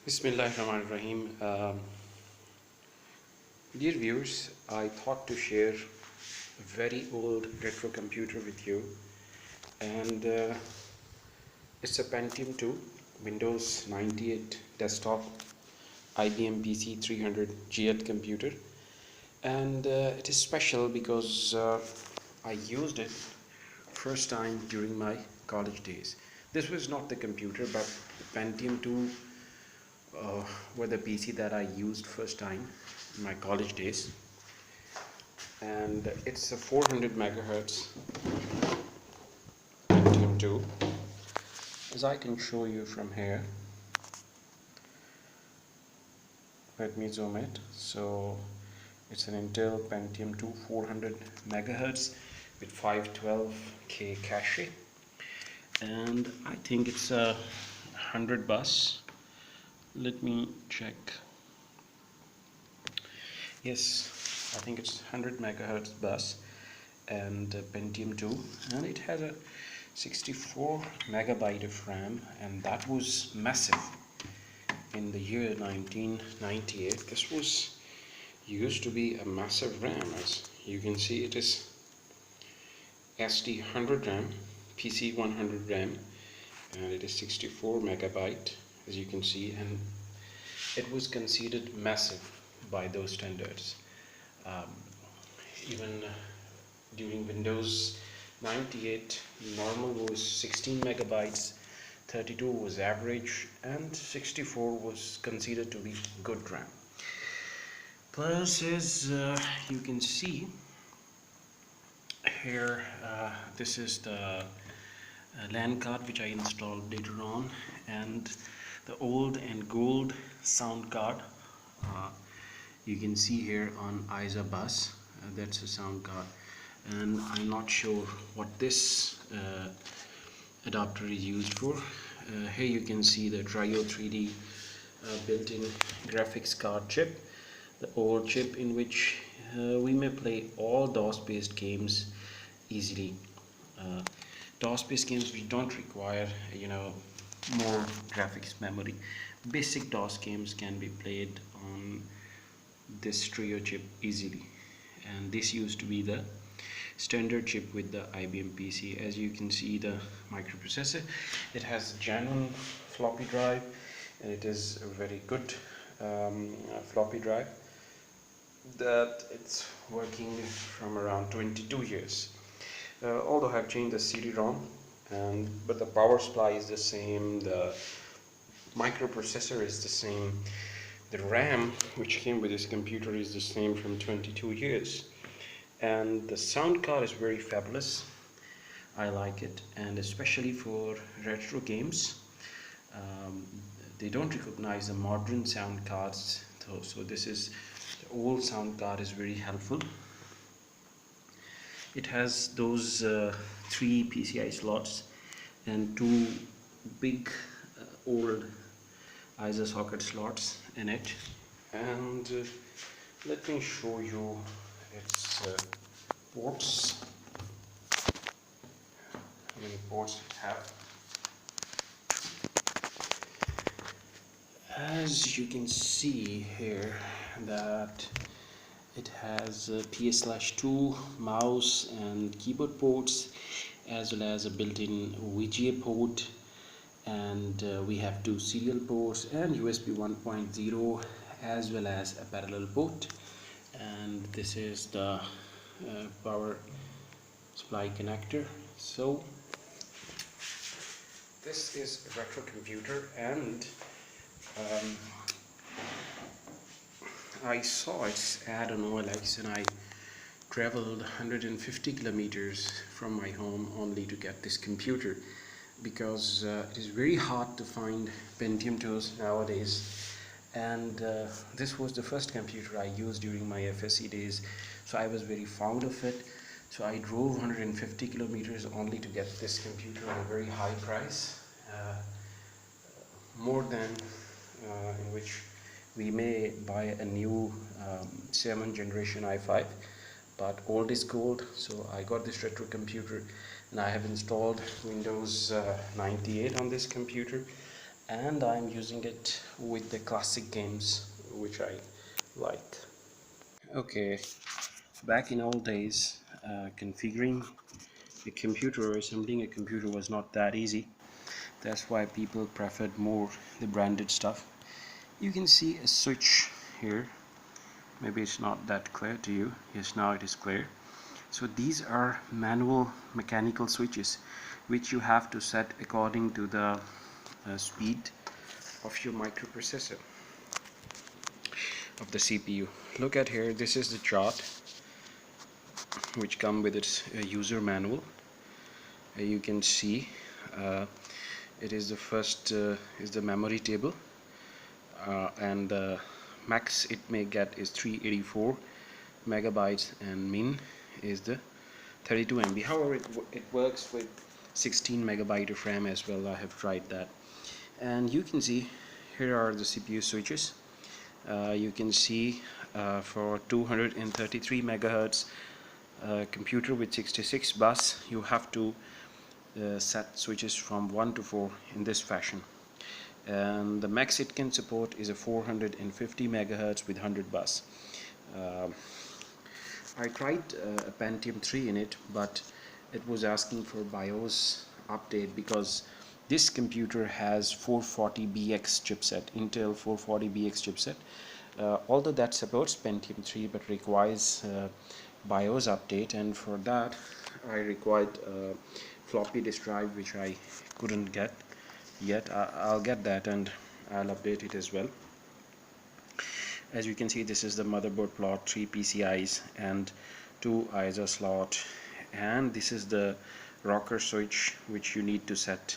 Bismillahirrahmanirrahim. Dear viewers, I thought to share a very old retro computer with you, and it's a Pentium II Windows 98 desktop IBM PC 300 GL computer, and it is special because I used it first time during my college days. This was not the computer, but the Pentium II were the PC that I used first time in my college days, and it's a 400 megahertz Pentium II, as I can show you from here. Let me zoom it. So it's an Intel Pentium II 400 megahertz with 512K cache, and I think it's a 100 bus. Let me check. Yes, I think it's 100 megahertz bus and Pentium 2, and it has a 64 megabyte of RAM, and that was massive in the year 1998. This was used to be a massive RAM. As you can see, it is SD 100 RAM, PC 100 RAM, and it is 64 megabyte, as you can see, and it was considered massive by those standards. Even during Windows 98, normal was 16 megabytes, 32 was average, and 64 was considered to be good RAM. Plus, as you can see here, this is the LAN card which I installed later on, and the old and gold sound card. You can see here on ISA bus, that's a sound card, and I'm not sure what this adapter is used for. Here you can see the Trio 3D built-in graphics card chip, the old chip in which we may play all DOS based games easily. DOS based games which don't require more graphics memory. Basic DOS games can be played on this Trio chip easily, and this used to be the standard chip with the IBM PC. As you can see, the microprocessor, it has genuine floppy drive, and it is a very good floppy drive that it's working from around 22 years. Although I have changed the CD-ROM, but the power supply is the same, the microprocessor is the same, the RAM which came with this computer is the same from 22 years, and the sound card is very fabulous. I like it, and especially for retro games, they don't recognize the modern sound cards, so this is the old sound card is very helpful. It has those 3 PCI slots and 2 big old ISA socket slots in it, and let me show you its ports. How many ports it have? As you can see here, that it has PS/2 mouse and keyboard ports, as well as a built-in VGA port, and we have 2 serial ports and USB 1.0, as well as a parallel port. And this is the power supply connector. So this is a retro computer, and I saw its ad on OLX, and I traveled 150 kilometers from my home only to get this computer, because it is very hard to find Pentium IIs nowadays, and this was the first computer I used during my FSC days, so I was very fond of it. So I drove 150 kilometers only to get this computer at a very high price, more than in which we may buy a new 7th generation i5, but old is gold. So I got this retro computer, and I have installed Windows 98 on this computer, and I'm using it with the classic games which I like. Okay, back in old days, configuring a computer or assembling a computer was not that easy. That's why people preferred more the branded stuff. You can see a switch here. Maybe it's not that clear to you. Yes, now it is clear. So these are manual mechanical switches which you have to set according to the speed of your microprocessor of the CPU. Look at here, this is the chart which come with its user manual. You can see it is the first is the memory table, and the max it may get is 384 megabytes and min is the 32 MB. However, it works with 16 megabyte of RAM as well. I have tried that. And you can see here are the CPU switches. You can see for 233 megahertz computer with 66 bus, you have to set switches from 1 to 4 in this fashion, and the max it can support is a 450 megahertz with 100 bus. I tried a Pentium II in it, but it was asking for BIOS update because this computer has 440BX chipset, Intel 440BX chipset. Although that supports Pentium III, but requires BIOS update, and for that I required a floppy disk drive which I couldn't get yet. I'll get that and I'll update it as well. As you can see, this is the motherboard plot, 3 PCIs and 2 ISA slot, and this is the rocker switch which you need to set.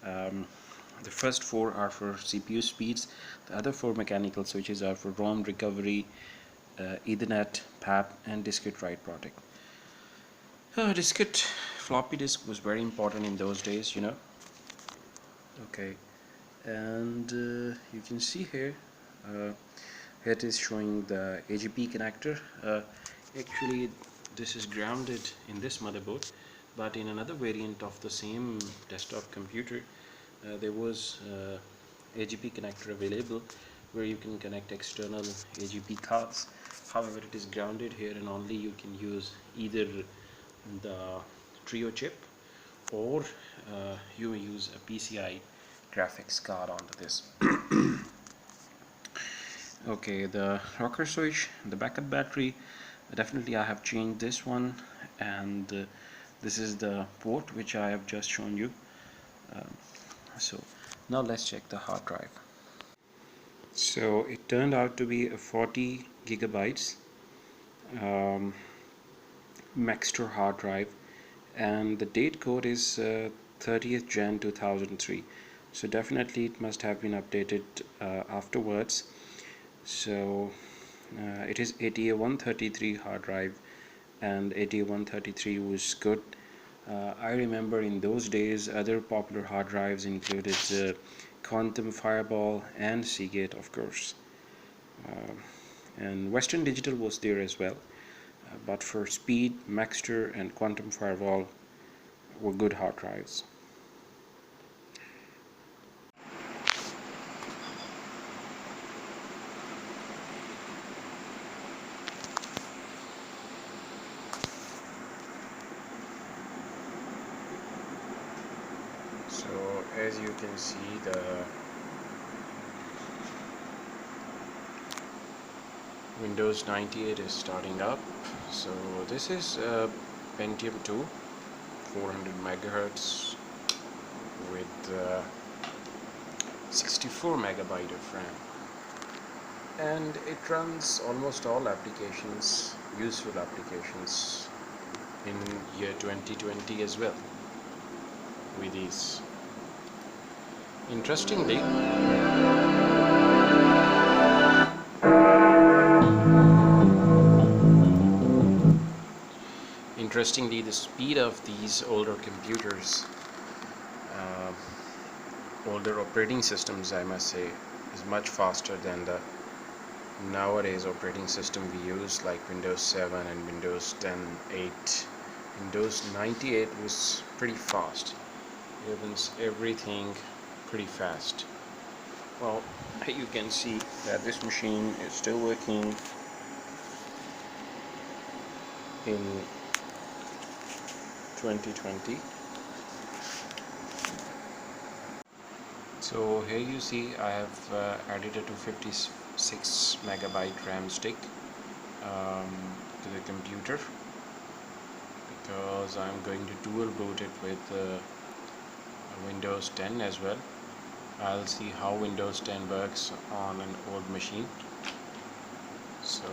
The first 4 are for CPU speeds, the other 4 mechanical switches are for ROM recovery, Ethernet, PAP and diskette write protect. Diskette floppy disk was very important in those days, you know. Okay, and you can see here it is showing the AGP connector. Actually this is grounded in this motherboard, but in another variant of the same desktop computer there was AGP connector available where you can connect external AGP cards. However, it is grounded here and only you can use either the Trio chip or you use a PCI graphics card onto this. Okay, the rocker switch, the backup battery, definitely I have changed this one, and this is the port which I have just shown you. So now let's check the hard drive. So it turned out to be a 40 gigabytes Maxtor hard drive, and the date code is 30th Jan 2003. So definitely it must have been updated afterwards. So it is ATA 133 hard drive, and ATA 133 was good. I remember in those days other popular hard drives included Quantum Fireball and Seagate, of course, and Western Digital was there as well, but for speed, Maxtor and Quantum Fireball were good hard drives. So as you can see, the Windows 98 is starting up. So this is Pentium II, 400 megahertz with 64 megabyte of RAM, and it runs almost all applications, useful applications, in year 2020 as well with these. Interestingly, the speed of these older computers, older operating systems, I must say, is much faster than the nowadays operating system we use, like Windows 7 and Windows 10, 8. Windows 98 was pretty fast. It opens everything pretty fast. Well, you can see that this machine is still working in 2020. So here you see I have added a 256 megabyte RAM stick to the computer, because I'm going to dual boot it with Windows 10 as well. I'll see how Windows 10 works on an old machine. So